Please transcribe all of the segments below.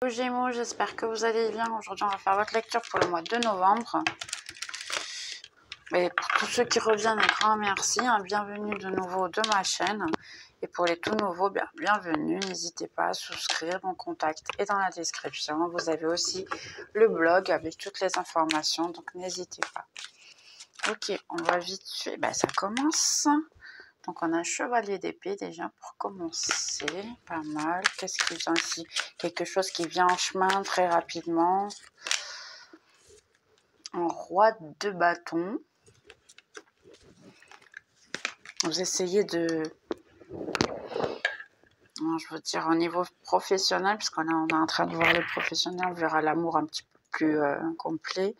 Gémeaux, j'espère que vous allez bien. Aujourd'hui, on va faire votre lecture pour le mois de novembre. Et pour tous ceux qui reviennent, un grand merci. Bienvenue de nouveau de ma chaîne. Et pour les tout nouveaux, bienvenue. N'hésitez pas à souscrire. Mon contact est dans la description. Vous avez aussi le blog avec toutes les informations. Donc, n'hésitez pas. Ok, on va vite fait. Ça commence. Donc, on a un chevalier d'épée déjà pour commencer. Pas mal. Qu'est-ce qui vient ici? Quelque chose qui vient en chemin très rapidement. Un roi de bâton. Vous essayez de... Je veux dire au niveau professionnel, puisqu'on est en train de voir le professionnel, on verra l'amour un petit peu plus complet.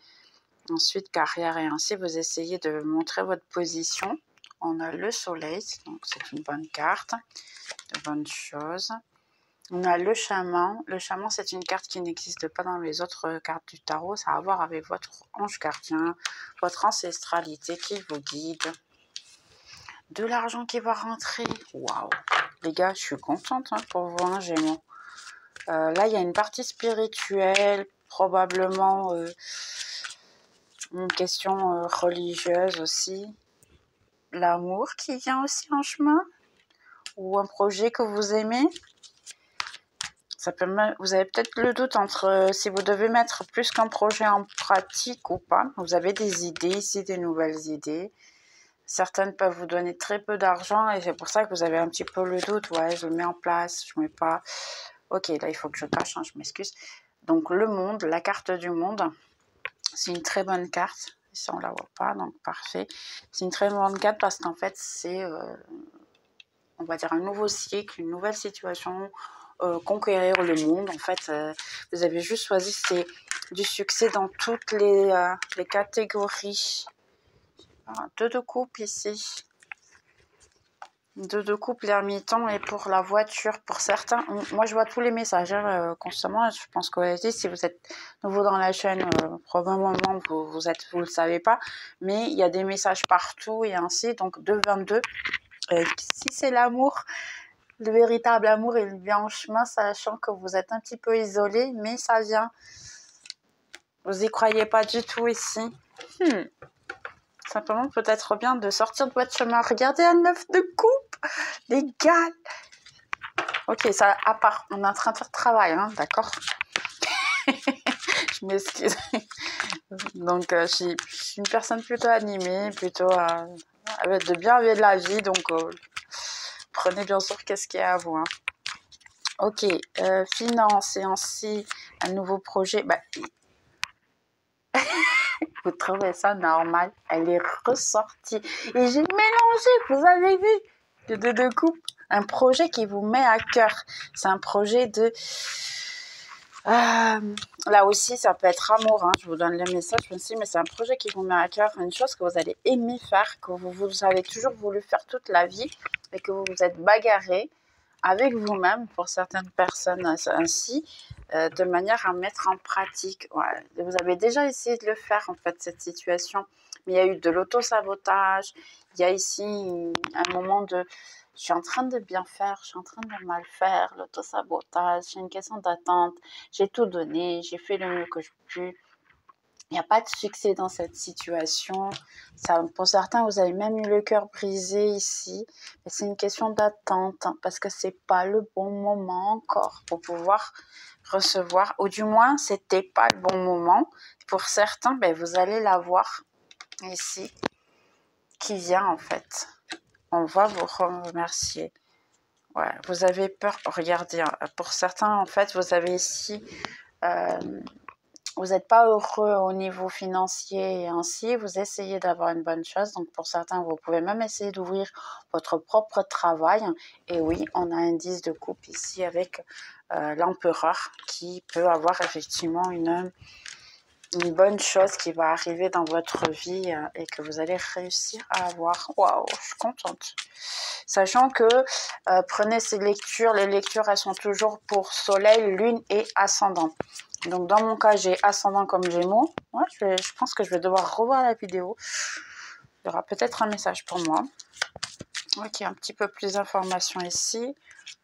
Ensuite, carrière et ainsi, vous essayez de montrer votre position. On a le soleil, donc c'est une bonne carte, de bonnes choses. On a le chaman. Le chaman, c'est une carte qui n'existe pas dans les autres cartes du tarot. Ça a à voir avec votre ange gardien, votre ancestralité qui vous guide. De l'argent qui va rentrer. Waouh! Les gars, je suis contente pour vous, Gémeaux. Là, il y a une partie spirituelle, probablement une question religieuse aussi. L'amour qui vient aussi en chemin. Ou un projet que vous aimez. Ça peut même, vous avez peut-être le doute entre si vous devez mettre plus qu'un projet en pratique ou pas. Vous avez des idées ici, des nouvelles idées. Certaines peuvent vous donner très peu d'argent et c'est pour ça que vous avez un petit peu le doute. Ouais, je le mets en place, je ne mets pas. Ok, là, il faut que je cache, je m'excuse. Donc, le monde, la carte du monde, c'est une très bonne carte. Ici, on ne la voit pas, donc parfait. C'est une très bonne carte parce qu'en fait, c'est, on va dire, un nouveau cycle, une nouvelle situation, conquérir le monde. En fait, vous avez juste choisi, c'est du succès dans toutes les catégories. Deux de coupe ici. Deux de coupe, l'ermiton et pour la voiture. Pour certains, moi je vois tous les messages constamment. Je pense que si vous êtes nouveau dans la chaîne, probablement vous le savez pas. Mais il y a des messages partout et ainsi. Donc 2-22. Si c'est l'amour, le véritable amour, il vient en chemin, sachant que vous êtes un petit peu isolé, mais ça vient. Vous y croyez pas du tout ici. Simplement, peut-être bien de sortir de votre chemin. Regardez un 9 de coupe, les gars. Ok, ça, à part, on est en train de faire travail, d'accord. Je m'excuse. Donc, je suis une personne plutôt animée, plutôt avec de la vie. Donc, prenez bien sûr qu'est-ce qu'il y a à vous. Ok, finance et ainsi un nouveau projet. Vous trouvez ça normal? Elle est ressortie. Et j'ai mélangé, vous avez vu, les deux de coupe. Un projet qui vous met à cœur. C'est un projet de... là aussi, ça peut être amour. Je vous donne le message aussi, mais c'est un projet qui vous met à cœur. Une chose que vous allez aimer faire, que vous avez toujours voulu faire toute la vie et que vous vous êtes bagarré avec vous-même, pour certaines personnes ainsi, de manière à mettre en pratique. Ouais. Vous avez déjà essayé de le faire, en fait, cette situation. Mais il y a eu de l'auto-sabotage. Il y a ici un moment de... Je suis en train de bien faire, je suis en train de mal faire, l'auto-sabotage, c'est une question d'attente. J'ai tout donné, j'ai fait le mieux que je peux. Il n'y a pas de succès dans cette situation. Ça, pour certains, vous avez même eu le cœur brisé ici. Mais c'est une question d'attente parce que c'est pas le bon moment encore pour pouvoir recevoir. Ou du moins, c'était pas le bon moment. Pour certains, vous allez l'avoir ici qui vient en fait. On va vous remercier. Ouais, vous avez peur. Regardez, pour certains, en fait, vous avez ici... vous n'êtes pas heureux au niveau financier et ainsi, vous essayez d'avoir une bonne chose. Donc, pour certains, vous pouvez même essayer d'ouvrir votre propre travail. Et oui, on a un 10 de coupe ici avec l'empereur qui peut avoir effectivement une bonne chose qui va arriver dans votre vie et que vous allez réussir à avoir. Waouh, je suis contente. Sachant que prenez ces lectures, les lectures, elles sont toujours pour soleil, lune et ascendant. Donc, dans mon cas, j'ai ascendant comme Gémeaux. Ouais, je pense que je vais devoir revoir la vidéo. Il y aura peut-être un message pour moi. Ok, un petit peu plus d'informations ici.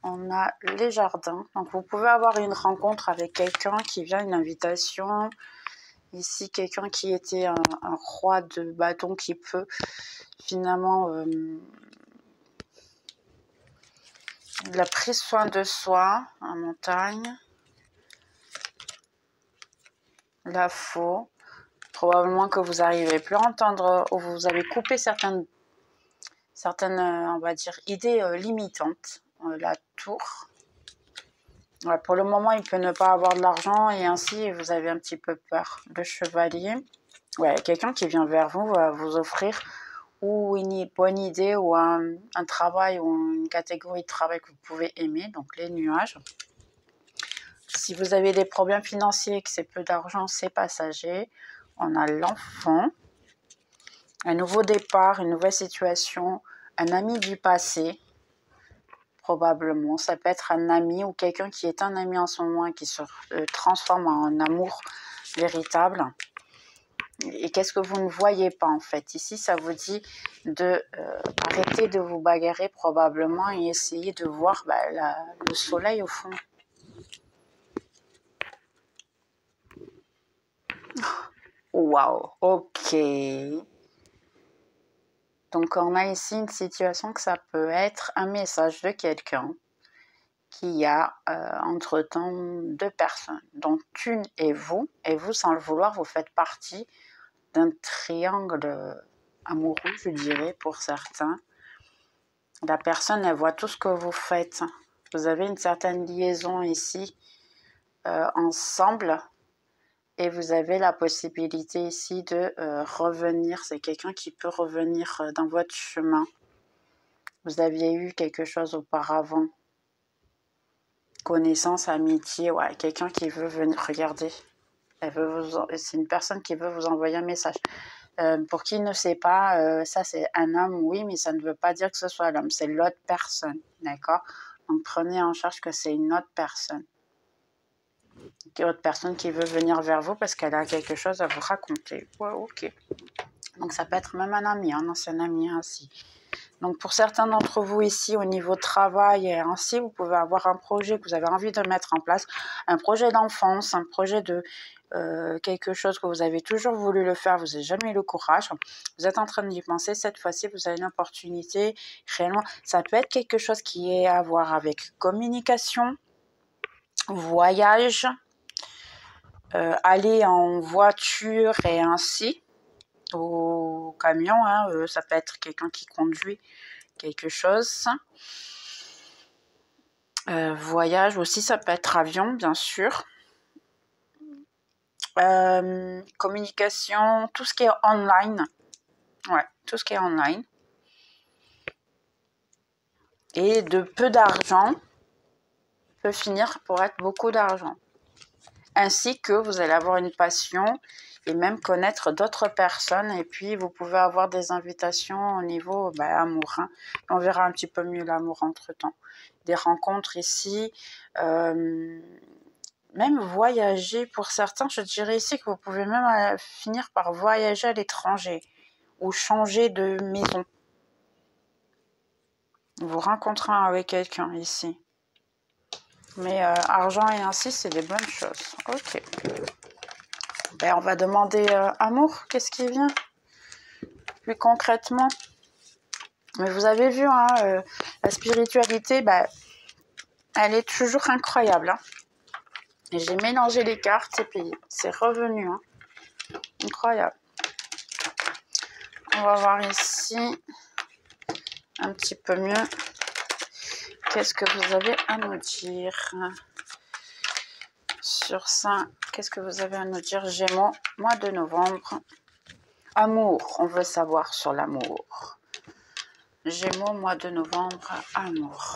On a les jardins. Donc, vous pouvez avoir une rencontre avec quelqu'un qui vient, une invitation. Ici, quelqu'un qui était un roi de bâton qui peut finalement... il a pris soin de soi en montagne. La faux. Probablement que vous n'arrivez plus à entendre ou vous avez coupé certaines on va dire, idées limitantes. La tour. Ouais, pour le moment, il peut ne pas avoir de l'argent et ainsi vous avez un petit peu peur. Le chevalier. Ouais, quelqu'un qui vient vers vous va vous offrir ou une bonne idée ou un travail ou une catégorie de travail que vous pouvez aimer, donc les nuages. Si vous avez des problèmes financiers et que c'est peu d'argent, c'est passager. On a l'enfant, un nouveau départ, une nouvelle situation, un ami du passé, probablement. Ça peut être un ami ou quelqu'un qui est un ami en ce moment et qui se transforme en amour véritable. Et qu'est-ce que vous ne voyez pas en fait? Ici, ça vous dit de arrêter de vous bagarrer probablement et essayer de voir le soleil au fond. Waouh, ok. Donc, on a ici une situation que ça peut être un message de quelqu'un qui a entre-temps deux personnes, dont une est vous, et vous, sans le vouloir, vous faites partie d'un triangle amoureux, je dirais, pour certains. La personne, elle voit tout ce que vous faites. Vous avez une certaine liaison ici ensemble et vous avez la possibilité ici de revenir. C'est quelqu'un qui peut revenir dans votre chemin. Vous aviez eu quelque chose auparavant. Connaissance, amitié, ouais, quelqu'un qui veut venir regarder. C'est une personne qui veut vous envoyer un message. Pour qui ne sait pas, ça c'est un homme, oui, mais ça ne veut pas dire que ce soit l'homme, c'est l'autre personne, d'accord? Donc prenez en charge que c'est une autre personne. Une autre personne qui veut venir vers vous parce qu'elle a quelque chose à vous raconter. Ouais, ok. Donc ça peut être même un ami, un ancien ami ainsi. Donc pour certains d'entre vous ici, au niveau travail et ainsi, vous pouvez avoir un projet que vous avez envie de mettre en place, un projet d'enfance, un projet de quelque chose que vous avez toujours voulu le faire, vous n'avez jamais eu le courage, vous êtes en train d'y penser, cette fois-ci vous avez une opportunité, réellement, ça peut être quelque chose qui est à voir avec communication, voyage, aller en voiture et ainsi, au camion, hein, ça peut être quelqu'un qui conduit quelque chose. Voyage aussi, ça peut être avion, bien sûr. Communication, tout ce qui est online. Ouais, tout ce qui est online. Et de peu d'argent peut finir pour être beaucoup d'argent. Ainsi que vous allez avoir une passion et même connaître d'autres personnes. Et puis, vous pouvez avoir des invitations au niveau amour. Hein. On verra un petit peu mieux l'amour entre-temps. Des rencontres ici. Même voyager pour certains, je dirais ici que vous pouvez même finir par voyager à l'étranger ou changer de maison. Vous rencontrez avec quelqu'un ici. Mais argent et ainsi, c'est des bonnes choses. Ok. On va demander amour. Qu'est-ce qui vient plus concrètement? Mais vous avez vu, hein, la spiritualité, elle est toujours incroyable. Hein. J'ai mélangé les cartes, c'est revenu. Hein. Incroyable. On va voir ici un petit peu mieux. Qu'est-ce que vous avez à nous dire sur ça? Qu'est-ce que vous avez à nous dire, Gémeaux, mois de novembre? Amour, on veut savoir sur l'amour. Gémeaux, mois de novembre, amour.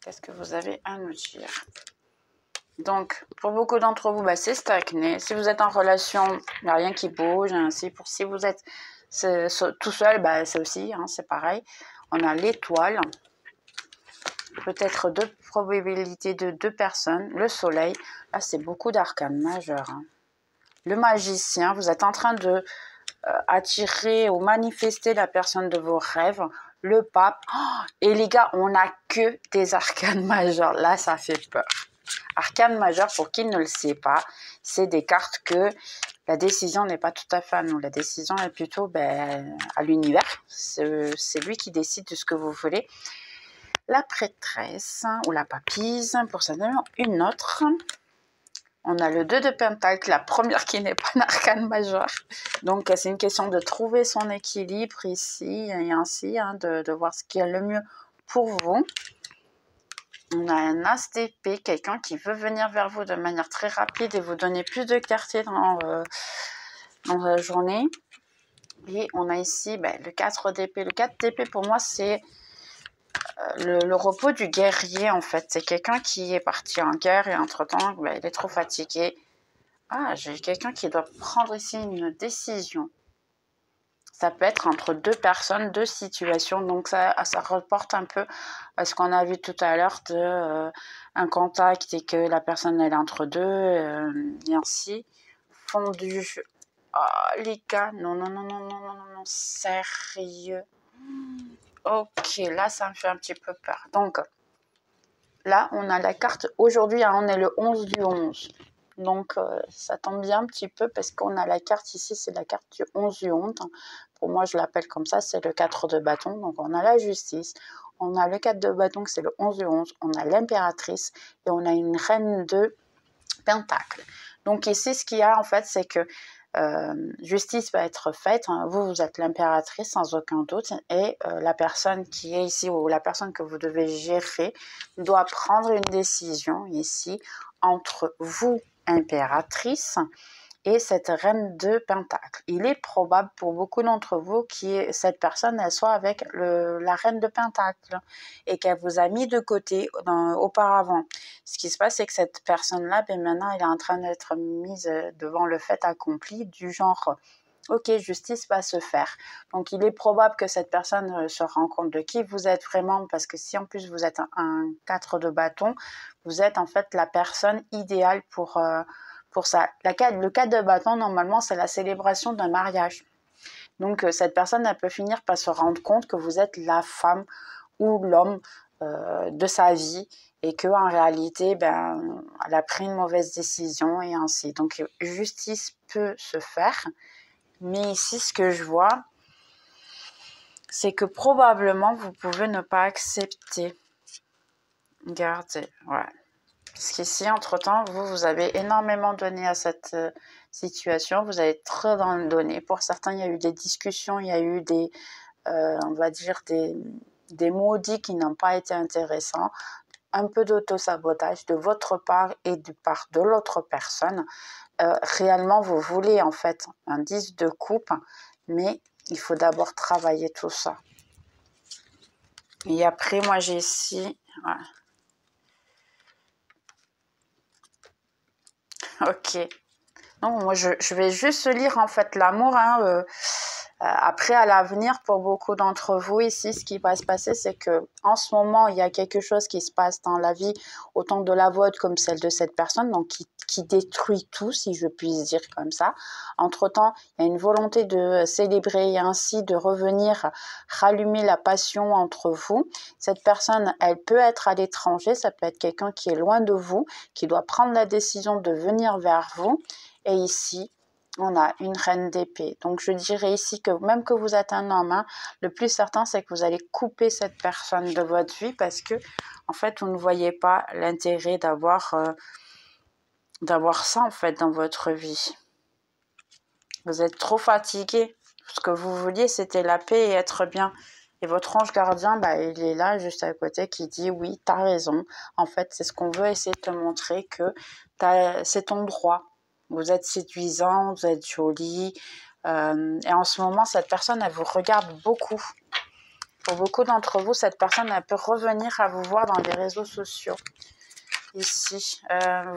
Qu'est-ce que vous avez à nous dire? Donc, pour beaucoup d'entre vous, c'est stagné. Si vous êtes en relation, il n'y a rien qui bouge. Ainsi, si vous êtes tout seul, c'est aussi, hein, c'est pareil. On a l'étoile. Peut-être deux probabilités de deux personnes. Le soleil. Là, c'est beaucoup d'arcanes majeurs. Hein. Le magicien, vous êtes en train de attirer ou manifester la personne de vos rêves. le pape. Oh, et les gars, on n'a que des arcanes majeures. Là, ça fait peur. Arcane majeure, pour qui ne le sait pas, c'est des cartes que la décision n'est pas tout à fait à nous. La décision est plutôt à l'univers. C'est lui qui décide de ce que vous voulez. La prêtresse ou la papise, pour ça, une autre. On a le 2 de Pentacle, la première qui n'est pas un arcane majeur. Donc, c'est une question de trouver son équilibre ici et ainsi, hein, de voir ce qui est le mieux pour vous. On a un As d'épée, quelqu'un qui veut venir vers vous de manière très rapide et vous donner plus de clarté dans la journée. Et on a ici le 4 d'épée. Le 4 d'épée, pour moi, c'est le repos du guerrier, en fait. C'est quelqu'un qui est parti en guerre et entre-temps, il est trop fatigué. Ah, j'ai quelqu'un qui doit prendre ici une décision. Ça peut être entre deux personnes, deux situations. Donc, ça reporte un peu à ce qu'on a vu tout à l'heure de un contact et que la personne, elle est entre deux, et ainsi. Fondu. Oh, les gars, non, sérieux. Ok, là, ça me fait un petit peu peur. Donc, là, on a la carte. Aujourd'hui, hein, on est le 11 du 11. Donc, ça tombe bien un petit peu parce qu'on a la carte ici, c'est la carte du 11 du 11. Pour moi, je l'appelle comme ça, c'est le 4 de bâton. Donc, on a la justice, on a le 4 de bâton, c'est le 11 du 11. On a l'impératrice et on a une reine de pentacle. Donc, ici, ce qu'il y a, en fait, c'est que justice va être faite. Hein. Vous êtes l'impératrice sans aucun doute et la personne qui est ici ou la personne que vous devez gérer doit prendre une décision ici entre vous, impératrice, et cette reine de pentacle. Il est probable pour beaucoup d'entre vous que cette personne elle soit avec la reine de pentacle et qu'elle vous a mis de côté auparavant. Ce qui se passe, c'est que cette personne-là, maintenant, elle est en train d'être mise devant le fait accompli du genre ok, justice va se faire. Donc, il est probable que cette personne se rende compte de qui vous êtes vraiment, parce que si en plus vous êtes un 4 de bâton, vous êtes en fait la personne idéale pour ça. Le 4 de bâton, normalement, c'est la célébration d'un mariage. Donc, cette personne, elle peut finir par se rendre compte que vous êtes la femme ou l'homme de sa vie et qu'en réalité, elle a pris une mauvaise décision et ainsi. Donc, justice peut se faire. Mais ici, ce que je vois, c'est que probablement, vous pouvez ne pas accepter. Regardez, ouais. Parce qu'ici, entre-temps, vous avez énormément donné à cette situation. Vous avez trop donné. Pour certains, il y a eu des discussions, il y a eu des, on va dire, des mots dits qui n'ont pas été intéressants. Un peu d'auto-sabotage de votre part et de part de l'autre personne. Réellement, vous voulez en fait un 10 de coupe, mais il faut d'abord travailler tout ça. Et après, moi, j'ai ici... Voilà. Ok. Non, moi, je vais juste lire, en fait, l'amour. Hein, après, à l'avenir, pour beaucoup d'entre vous ici, ce qui va se passer, c'est que en ce moment, il y a quelque chose qui se passe dans la vie, autant de la vôtre comme celle de cette personne, donc qui détruit tout, si je puis dire comme ça. Entre-temps, il y a une volonté de célébrer et ainsi de revenir rallumer la passion entre vous. Cette personne, elle peut être à l'étranger, ça peut être quelqu'un qui est loin de vous, qui doit prendre la décision de venir vers vous. Et ici, on a une reine d'épée. Donc, je dirais ici que même que vous êtes un homme, hein, le plus certain, c'est que vous allez couper cette personne de votre vie parce que, en fait, vous ne voyez pas l'intérêt d'avoir ça, en fait, dans votre vie. Vous êtes trop fatigué. Ce que vous vouliez, c'était la paix et être bien. Et votre ange gardien, il est là, juste à côté, qui dit, oui, t'as raison. En fait, c'est ce qu'on veut essayer de te montrer que c'est ton droit. Vous êtes séduisant, vous êtes jolie. Et en ce moment, cette personne, elle vous regarde beaucoup. Pour beaucoup d'entre vous, cette personne, elle peut revenir à vous voir dans les réseaux sociaux. Ici,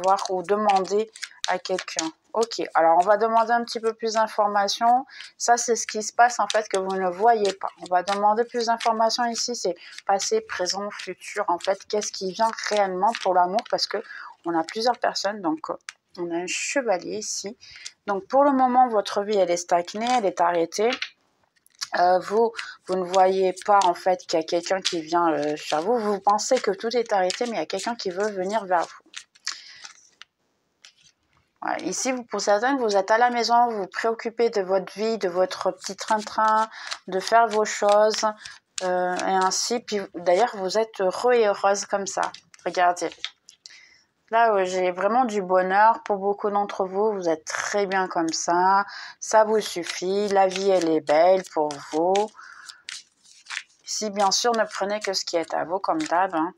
voir ou demander à quelqu'un. Ok, alors on va demander un petit peu plus d'informations. Ça, c'est ce qui se passe en fait que vous ne voyez pas. On va demander plus d'informations ici. C'est passé, présent, futur. En fait, qu'est-ce qui vient réellement pour l'amour? Parce que on a plusieurs personnes, donc... On a un chevalier ici. Donc, pour le moment, votre vie, elle est stagnée, elle est arrêtée. Vous ne voyez pas en fait qu'il y a quelqu'un qui vient vers vous. Vous pensez que tout est arrêté, mais il y a quelqu'un qui veut venir vers vous. Voilà. Ici, pour certains, vous êtes à la maison, vous vous préoccupez de votre vie, de votre petit train-train, de faire vos choses, et ainsi. Puis d'ailleurs, vous êtes heureux et heureuse comme ça. Regardez. Là, j'ai vraiment du bonheur pour beaucoup d'entre vous. Vous êtes très bien comme ça. Ça vous suffit. La vie, elle est belle pour vous. Ici, bien sûr, ne prenez que ce qui est à vous, comme d'hab. Hein.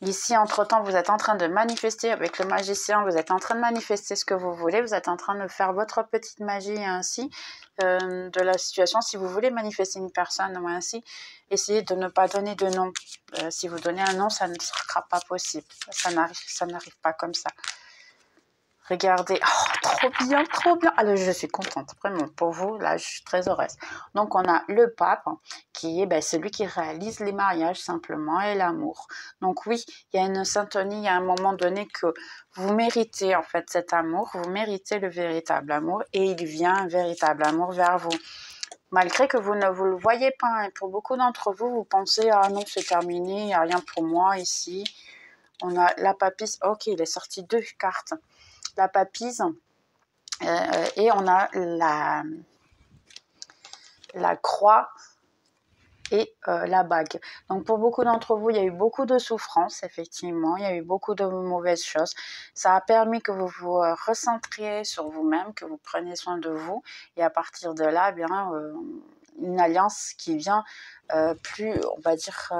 Ici, entre-temps, vous êtes en train de manifester avec le magicien, vous êtes en train de manifester ce que vous voulez, vous êtes en train de faire votre petite magie et ainsi de la situation. Si vous voulez manifester une personne ou ainsi, essayez de ne pas donner de nom. Si vous donnez un nom, ça ne sera pas possible. Ça n'arrive pas comme ça. Regardez, oh, trop bien, trop bien. Alors, je suis contente, vraiment, pour vous, là, je suis très heureuse. Donc, on a le pape, qui est celui qui réalise les mariages, simplement, et l'amour. Donc, oui, il y a une syntonie, il y a un moment donné que vous méritez, en fait, cet amour, vous méritez le véritable amour, et il vient un véritable amour vers vous. Malgré que vous ne vous le voyez pas, et pour beaucoup d'entre vous, vous pensez, ah non, c'est terminé, il n'y a rien pour moi ici. On a la papisse, ok, il est sorti 2 cartes. La papise et on a la croix et la bague. Donc pour beaucoup d'entre vous, il y a eu beaucoup de souffrances, effectivement, il y a eu beaucoup de mauvaises choses. Ça a permis que vous vous recentriez sur vous-même, que vous preniez soin de vous et à partir de là, bien, une alliance qui vient plus, on va dire,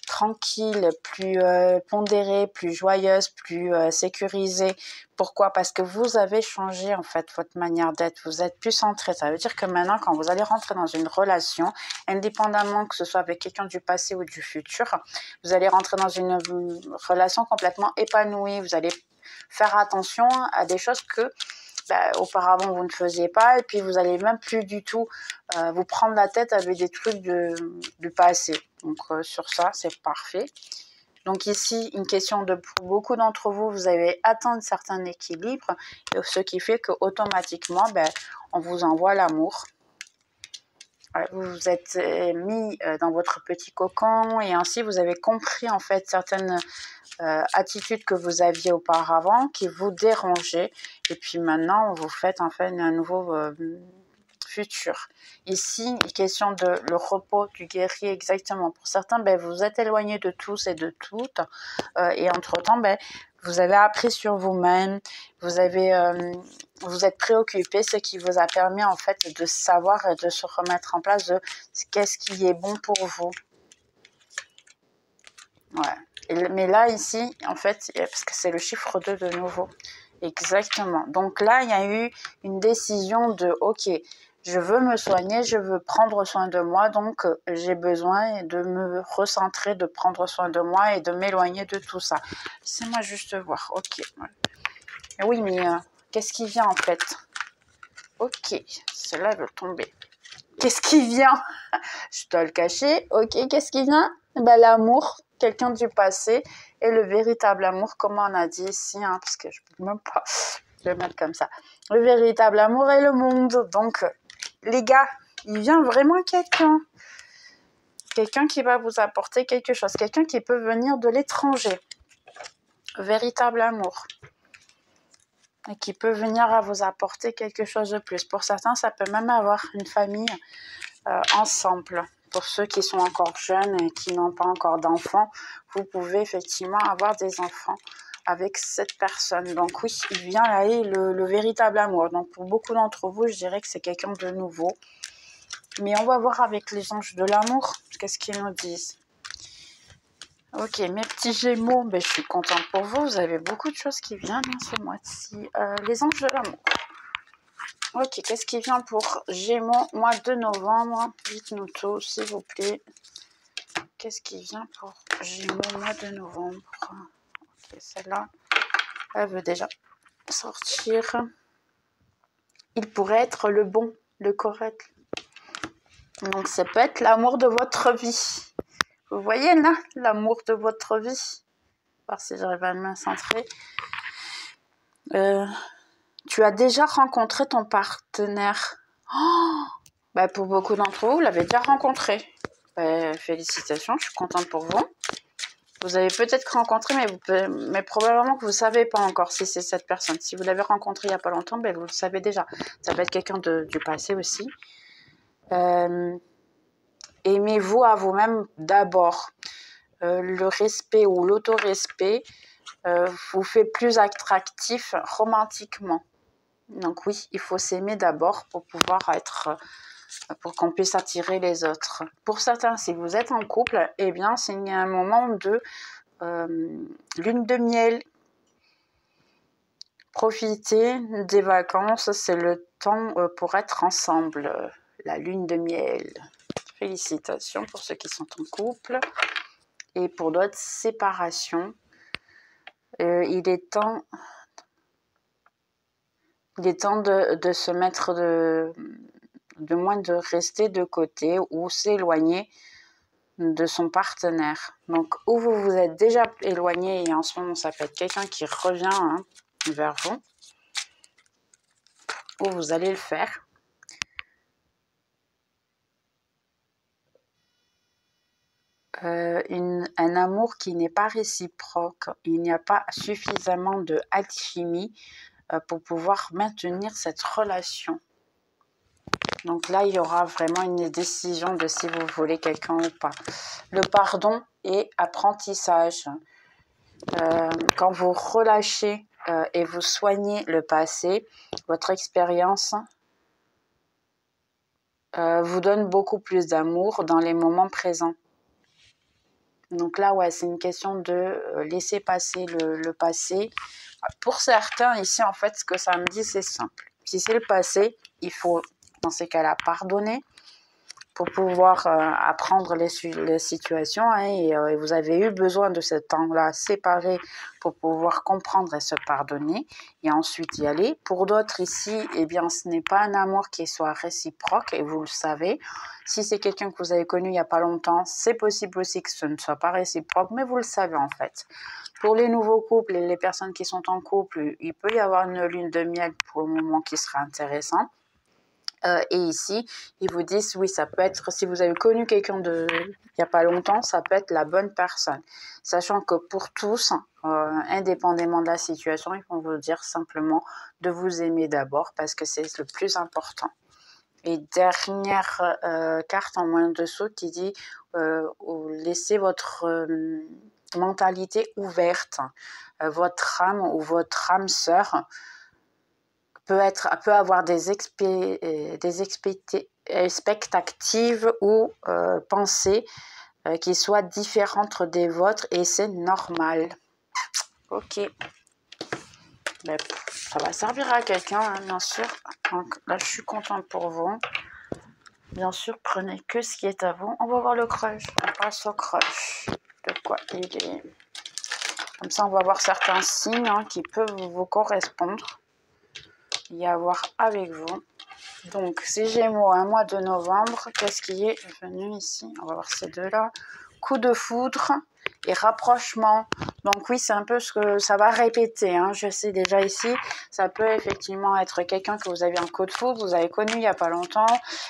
tranquille, plus pondérée, plus joyeuse, plus sécurisée. Pourquoi? Parce que vous avez changé en fait votre manière d'être, vous êtes plus centré. Ça veut dire que maintenant, quand vous allez rentrer dans une relation, indépendamment que ce soit avec quelqu'un du passé ou du futur, vous allez rentrer dans une relation complètement épanouie. Vous allez faire attention à des choses que auparavant vous ne faisiez pas, et puis vous allez même plus du tout vous prendre la tête avec des trucs du passé. Donc sur ça, c'est parfait. Donc ici, une question pour beaucoup d'entre vous, vous avez atteint un certain équilibre, ce qui fait que automatiquement, on vous envoie l'amour. Vous vous êtes mis dans votre petit cocon et ainsi vous avez compris en fait certaines attitudes que vous aviez auparavant qui vous dérangeaient, et puis maintenant vous faites en fait un nouveau futur. Ici, question de le repos du guerrier, exactement. Pour certains, vous êtes éloigné de tous et de toutes, et entre-temps, vous avez appris sur vous-même, vous êtes préoccupé, ce qui vous a permis en fait de savoir et de se remettre en place de qu'est-ce qui est bon pour vous. Ouais. Mais là, ici, en fait, parce que c'est le chiffre 2 de nouveau. Exactement. Donc là, il y a eu une décision de, ok, je veux me soigner, je veux prendre soin de moi, donc j'ai besoin de me recentrer, de prendre soin de moi et de m'éloigner de tout ça. Laissez-moi juste voir. Ok. Oui, mais qu'est-ce qui vient en fait? Ok, celle-là veut tomber. Qu'est-ce qui vient? Je dois le cacher. Ok, qu'est-ce qui vient? L'amour, quelqu'un du passé et le véritable amour, comme on a dit ici, hein, parce que je ne peux même pas le mettre comme ça. Le véritable amour et le monde. Donc, les gars, il vient vraiment quelqu'un. Quelqu'un qui va vous apporter quelque chose. Quelqu'un qui peut venir de l'étranger. Véritable amour. Et qui peut venir à vous apporter quelque chose de plus. Pour certains, ça peut même avoir une famille ensemble. Pour ceux qui sont encore jeunes et qui n'ont pas encore d'enfants, vous pouvez effectivement avoir des enfants avec cette personne. Donc oui, il vient là et le véritable amour. Donc pour beaucoup d'entre vous, je dirais que c'est quelqu'un de nouveau. Mais on va voir avec les anges de l'amour, qu'est-ce qu'ils nous disent. Ok, mes petits Gémeaux, je suis contente pour vous. Vous avez beaucoup de choses qui viennent ce mois-ci. Les anges de l'amour. Ok, qu'est-ce qui vient pour Gémeaux, mois de novembre? Dites-nous tout, s'il vous plaît. Qu'est-ce qui vient pour Gémeaux, mois de novembre? Ok, celle-là, elle veut déjà sortir. Il pourrait être le bon, le correct. Donc, ça peut être l'amour de votre vie. Vous voyez là, l'amour de votre vie. Voir si j'arrive à me centrer. Tu as déjà rencontré ton partenaire. Oh, Bah, pour beaucoup d'entre vous, vous l'avez déjà rencontré. Bah, félicitations, je suis contente pour vous. Vous avez peut-être rencontré, mais probablement que vous ne savez pas encore si c'est cette personne. Si vous l'avez rencontré il n'y a pas longtemps, ben vous le savez déjà. Ça peut être quelqu'un du passé aussi. Aimez-vous à vous-même d'abord. Le respect ou l'autorespect vous fait plus attractif romantiquement. Donc oui, il faut s'aimer d'abord pour pouvoir pour qu'on puisse attirer les autres. Pour certains, si vous êtes en couple, eh bien, c'est un moment de lune de miel. Profitez des vacances, c'est le temps pour être ensemble. La lune de miel. Félicitations pour ceux qui sont en couple. Et pour d'autres, séparation. Il est temps de se mettre de moins de rester de côté ou s'éloigner de son partenaire. Donc, où vous vous êtes déjà éloigné et en ce moment, ça peut être quelqu'un qui revient vers vous, ou vous allez le faire. Un amour qui n'est pas réciproque, il n'y a pas suffisamment de alchimie pour pouvoir maintenir cette relation. Donc là, il y aura vraiment une décision de si vous voulez quelqu'un ou pas. Le pardon et apprentissage. Quand vous relâchez et vous soignez le passé, votre expérience vous donne beaucoup plus d'amour dans les moments présents. Donc là, ouais, c'est une question de laisser passer le passé. Pour certains, ici, en fait, ce que ça me dit, c'est simple. Si c'est le passé, il faut, dans ces cas-là, pardonner pour pouvoir apprendre les situations. Et vous avez eu besoin de ce temps-là séparé pour pouvoir comprendre et se pardonner. Et ensuite y aller. Pour d'autres, ici, eh bien, ce n'est pas un amour qui soit réciproque, et vous le savez. Si c'est quelqu'un que vous avez connu il n'y a pas longtemps, c'est possible aussi que ce ne soit pas réciproque, mais vous le savez en fait. Pour les nouveaux couples et les personnes qui sont en couple, il peut y avoir une lune de miel pour le moment qui sera intéressant. Et ici, ils vous disent, oui, ça peut être, si vous avez connu quelqu'un il n'y a pas longtemps, ça peut être la bonne personne. Sachant que pour tous, indépendamment de la situation, ils vont vous dire simplement de vous aimer d'abord parce que c'est le plus important. Et dernière carte en moins dessous qui dit laissez votre mentalité ouverte. Votre âme ou votre âme sœur peut avoir des expectatives ou pensées qui soient différentes des vôtres et c'est normal. Ok. Ben, ça va servir à quelqu'un, hein, bien sûr. Donc là, je suis contente pour vous. Bien sûr, prenez que ce qui est à vous. On va voir le crush. On passe au crush. De quoi il est. Comme ça, on va voir certains signes qui peuvent vous correspondre. Y avoir avec vous. Donc, ces Gémeaux, un mois de novembre, qu'est-ce qui est venu ici? On va voir ces deux-là. Coup de foudre et rapprochement. Donc oui, c'est un peu ce que ça va répéter. Je sais déjà ici, ça peut effectivement être quelqu'un que vous avez un coup de foudre, vous avez connu il n'y a pas longtemps,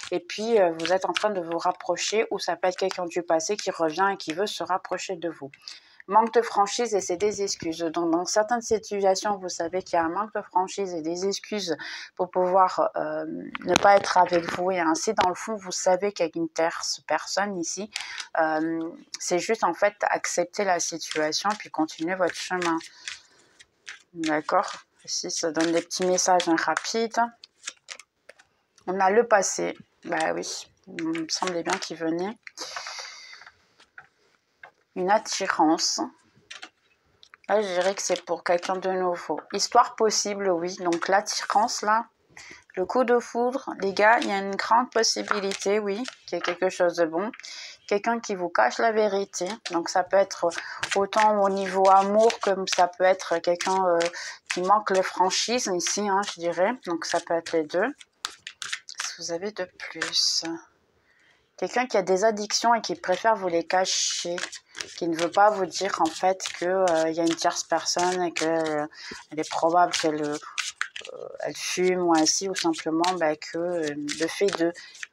et puis vous êtes en train de vous rapprocher, ou ça peut être quelqu'un du passé qui revient et qui veut se rapprocher de vous. Manque de franchise et c'est des excuses. Donc, dans certaines situations, vous savez qu'il y a un manque de franchise et des excuses pour pouvoir ne pas être avec vous. Et ainsi, dans le fond, vous savez qu'il y a une tierce personne ici. C'est juste, en fait, accepter la situation puis continuer votre chemin. D'accord? Ici, ça donne des petits messages rapides. On a le passé. Bah oui, il me semblait bien qu'il venait. Une attirance. Là, je dirais que c'est pour quelqu'un de nouveau. Histoire possible, oui. Donc, l'attirance, là, le coup de foudre, les gars, il y a une grande possibilité, oui, qu'il y ait quelque chose de bon. Quelqu'un qui vous cache la vérité. Donc, ça peut être autant au niveau amour, comme ça peut être quelqu'un qui manque de franchise, ici, je dirais. Donc, ça peut être les deux. Qu'est-ce que vous avez de plus ? Quelqu'un qui a des addictions et qui préfère vous les cacher, qui ne veut pas vous dire en fait qu'il y a une tierce personne et qu'elle est probable qu'elle elle fume ou ainsi, ou simplement que le fait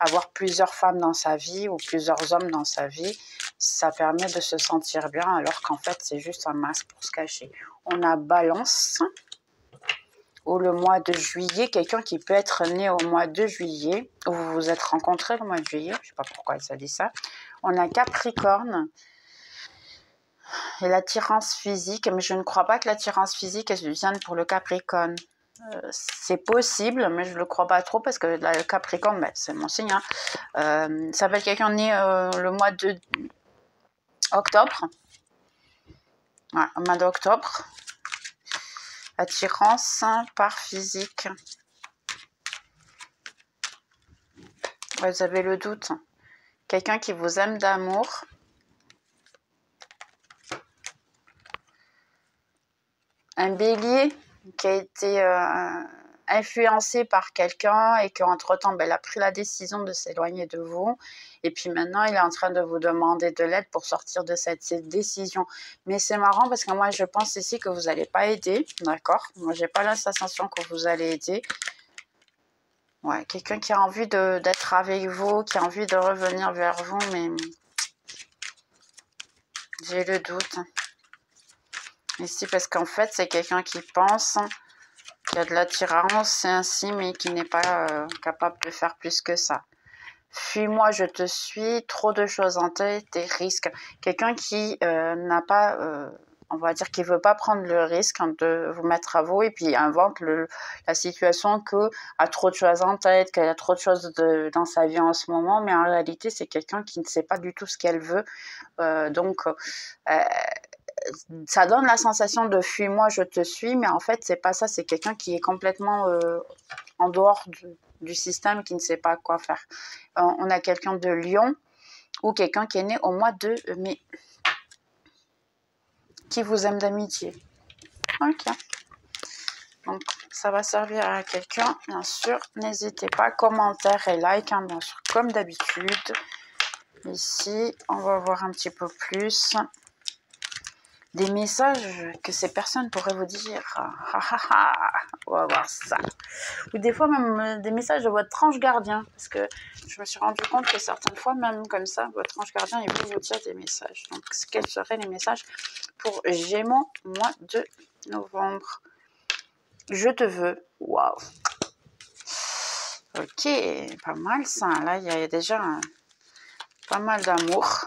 d'avoir plusieurs femmes dans sa vie ou plusieurs hommes dans sa vie, ça permet de se sentir bien, alors qu'en fait, c'est juste un masque pour se cacher. On a Balance, ou le mois de juillet, quelqu'un qui peut être né au mois de juillet, ou vous vous êtes rencontrés le mois de juillet, je ne sais pas pourquoi ça dit ça. On a Capricorne, et l'attirance physique, mais je ne crois pas que l'attirance physique, elle vienne pour le Capricorne. C'est possible, mais je ne le crois pas trop, parce que le Capricorne, c'est mon signe, hein. Ça peut être quelqu'un né le mois de octobre. Ouais, au mois d'octobre. Attirance par physique. Vous avez le doute. Quelqu'un qui vous aime d'amour. Un bélier qui a été influencé par quelqu'un et qu'entre-temps, elle a pris la décision de s'éloigner de vous. Et puis maintenant, il est en train de vous demander de l'aide pour sortir de cette décision. Mais c'est marrant parce que moi, je pense ici que vous n'allez pas aider, d'accord? Moi, j'ai pas la sensation que vous allez aider. Ouais, quelqu'un qui a envie d'être avec vous, qui a envie de revenir vers vous, mais j'ai le doute. Ici, parce qu'en fait, c'est quelqu'un qui pense qu'il y a de l'attirance, c'est ainsi, mais qui n'est pas capable de faire plus que ça. Fuis-moi, je te suis, trop de choses en tête et risques. Quelqu'un qui n'a pas, on va dire, qui ne veut pas prendre le risque de vous mettre à vous et puis invente la situation qu'elle a trop de choses en tête, qu'elle a trop de choses dans sa vie en ce moment, mais en réalité, c'est quelqu'un qui ne sait pas du tout ce qu'elle veut. Donc, ça donne la sensation de fuis-moi, je te suis, mais en fait, c'est pas ça. C'est quelqu'un qui est complètement en dehors du système, qui ne sait pas quoi faire. On a quelqu'un de Lion ou quelqu'un qui est né au mois de mai, qui vous aime d'amitié. Ok. Donc, ça va servir à quelqu'un, bien sûr. N'hésitez pas, commentaire et like, hein, bien sûr, comme d'habitude. Ici, on va voir un petit peu plus des messages que ces personnes pourraient vous dire. On va voir ça. Ou des fois même des messages de votre ange gardien. Parce que je me suis rendu compte que certaines fois, même comme ça, votre ange gardien, il veut vous dire des messages. Donc, quels seraient les messages pour Gémeaux, mois de novembre? Je te veux. Waouh. Ok, pas mal ça. Là, il y a déjà pas mal d'amour.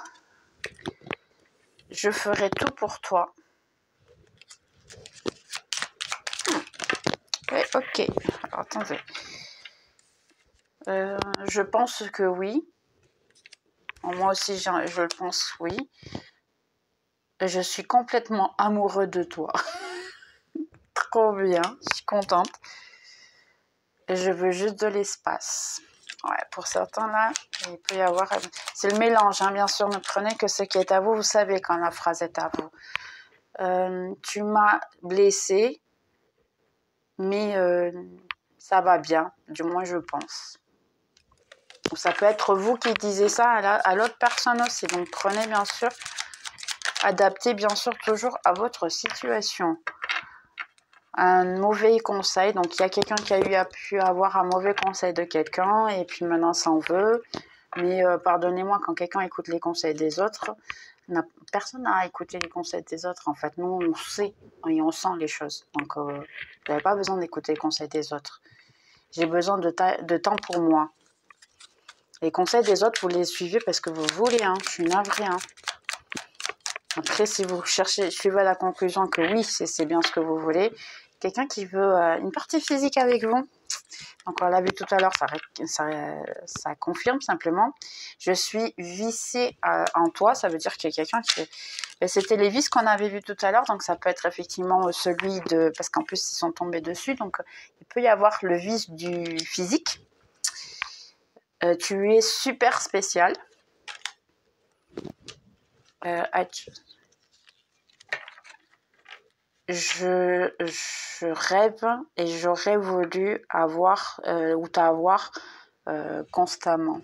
Je ferai tout pour toi. Ouais, ok. Alors, attendez. Je pense que oui. Moi aussi, je le pense, oui. Je suis complètement amoureux de toi. Trop bien, je suis contente. Je veux juste de l'espace. Ouais, pour certains, là, il peut y avoir... C'est le mélange, hein, bien sûr. Ne prenez que ce qui est à vous. Vous savez quand la phrase est à vous. Tu m'as blessée, mais ça va bien. Du moins, je pense. Ça peut être vous qui disiez ça à l'autre personne aussi. Donc, prenez, bien sûr, adaptez, bien sûr, toujours à votre situation. Un mauvais conseil, donc il y a quelqu'un qui a pu avoir un mauvais conseil de quelqu'un et puis maintenant s'en veut, mais pardonnez-moi, quand quelqu'un écoute les conseils des autres, personne n'a écouté les conseils des autres en fait. Nous on sait et on sent les choses, donc vous n'avez pas besoin d'écouter les conseils des autres. J'ai besoin de temps pour moi. Les conseils des autres, vous les suivez parce que vous voulez, hein. Je suis navrée, hein. Après, si vous suivez à la conclusion que oui, c'est bien ce que vous voulez, quelqu'un qui veut une partie physique avec vous, donc on l'a vu tout à l'heure, ça confirme simplement. Je suis vissée en toi, ça veut dire qu'il y a quelqu'un qui... C'était les vis qu'on avait vu tout à l'heure, donc ça peut être effectivement celui de... Parce qu'en plus, ils sont tombés dessus, donc il peut y avoir le vis du physique. Tu es super spécial. Je rêve et j'aurais voulu avoir ou t'avoir constamment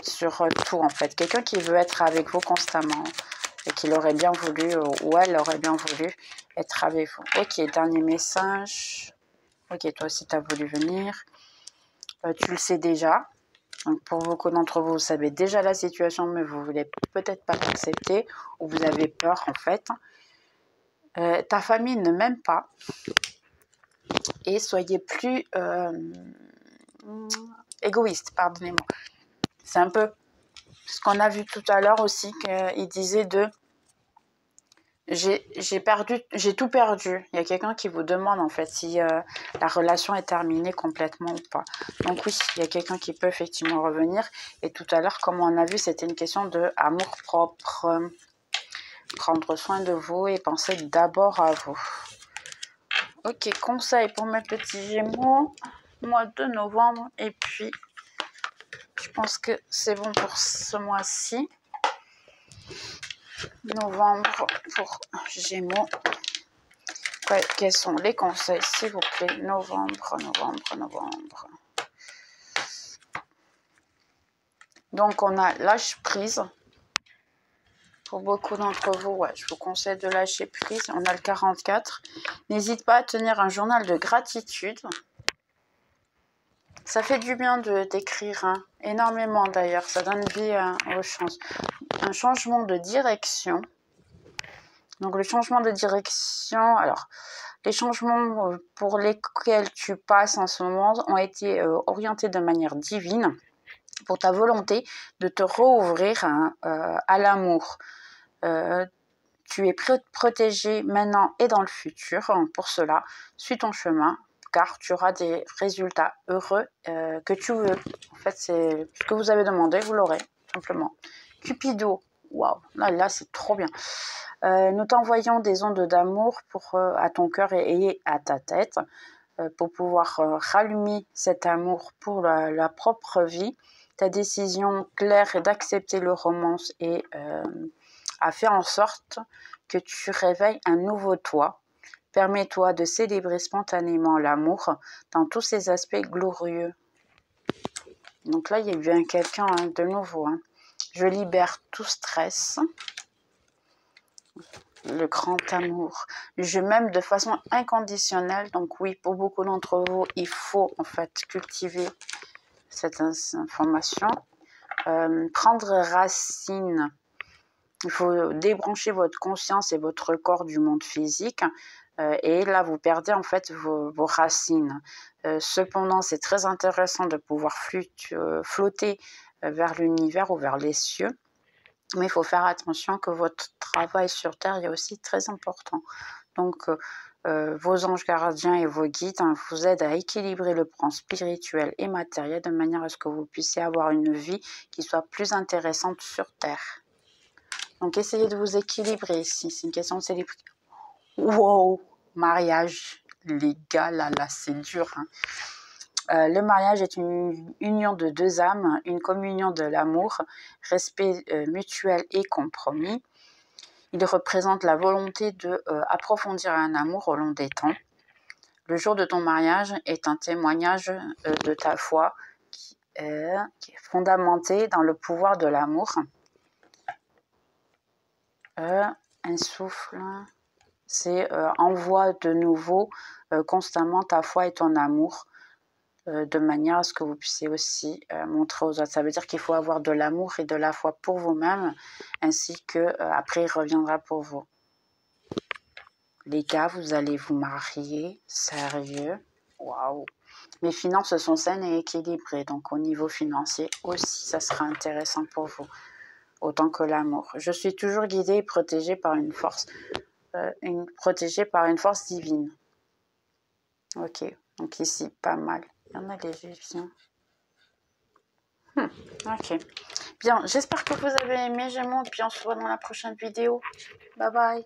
sur tout en fait. Quelqu'un qui veut être avec vous constamment et qu'il aurait bien voulu ou elle aurait bien voulu être avec vous. Ok, dernier message. Ok, toi aussi, tu as voulu venir. Tu le sais déjà. Donc, pour beaucoup d'entre vous, vous savez déjà la situation, mais vous ne voulez peut-être pas l'accepter ou vous avez peur, en fait. Ta famille ne m'aime pas. Et soyez plus égoïste, pardonnez-moi. C'est un peu ce qu'on a vu tout à l'heure aussi, qu'il disait de j'ai tout perdu. Il y a quelqu'un qui vous demande en fait si la relation est terminée complètement ou pas. Donc oui, il y a quelqu'un qui peut effectivement revenir. Et tout à l'heure, comme on a vu, c'était une question de amour propre. Prendre soin de vous et penser d'abord à vous. Ok, conseil pour mes petits Gémeaux, mois de novembre. Et puis, je pense que c'est bon pour ce mois-ci. Novembre pour Gémeaux. Ouais, quels sont les conseils, s'il vous plaît? Novembre. Donc, on a lâche prise. Pour beaucoup d'entre vous, ouais, je vous conseille de lâcher prise. On a le 44. N'hésite pas à tenir un journal de gratitude. Ça fait du bien d'écrire, hein, énormément d'ailleurs. Ça donne vie aux chances. Un changement de direction. Donc, le changement de direction, alors, les changements pour lesquels tu passes en ce moment ont été orientés de manière divine pour ta volonté de te rouvrir à l'amour. Tu es protégé maintenant et dans le futur. Pour cela, suis ton chemin car tu auras des résultats heureux que tu veux. En fait, c'est ce que vous avez demandé, vous l'aurez, simplement. Cupido, waouh, là c'est trop bien. Nous t'envoyons des ondes d'amour à ton cœur et à ta tête pour pouvoir rallumer cet amour pour la propre vie. Ta décision claire est d'accepter le romance et a fait en sorte que tu réveilles un nouveau toi. Permets-toi de célébrer spontanément l'amour dans tous ses aspects glorieux. Donc là, il y a bien quelqu'un de nouveau. Hein. Je libère tout stress. Le grand amour. Je m'aime de façon inconditionnelle. Donc oui, pour beaucoup d'entre vous, il faut en fait cultiver cette information. Prendre racine. Il faut débrancher votre conscience et votre corps du monde physique. Et là, vous perdez en fait vos racines. Cependant, c'est très intéressant de pouvoir flotter vers l'univers ou vers les cieux. Mais il faut faire attention que votre travail sur Terre est aussi très important. Donc, vos anges gardiens et vos guides vous aident à équilibrer le plan spirituel et matériel de manière à ce que vous puissiez avoir une vie qui soit plus intéressante sur Terre. Donc, essayez de vous équilibrer ici. C'est une question de célébrité. Wow! Mariage, les gars, là, c'est dur. Hein. Le mariage est une union de deux âmes, une communion de l'amour, respect mutuel et compromis. Il représente la volonté d'approfondir un amour au long des temps. Le jour de ton mariage est un témoignage de ta foi qui est fondamenté dans le pouvoir de l'amour. Un souffle, c'est envoie de nouveau constamment ta foi et ton amour. De manière à ce que vous puissiez aussi montrer aux autres. Ça veut dire qu'il faut avoir de l'amour et de la foi pour vous-même, ainsi que après il reviendra pour vous. Les gars, vous allez vous marier, sérieux, waouh. Mes finances sont saines et équilibrées, donc au niveau financier aussi, ça sera intéressant pour vous, autant que l'amour. Je suis toujours guidée et protégée par une force divine. Ok, donc ici, pas mal. Il y en a des Égyptiens. Ok. Bien, j'espère que vous avez aimé, Gémeaux, et puis on se voit dans la prochaine vidéo. Bye bye.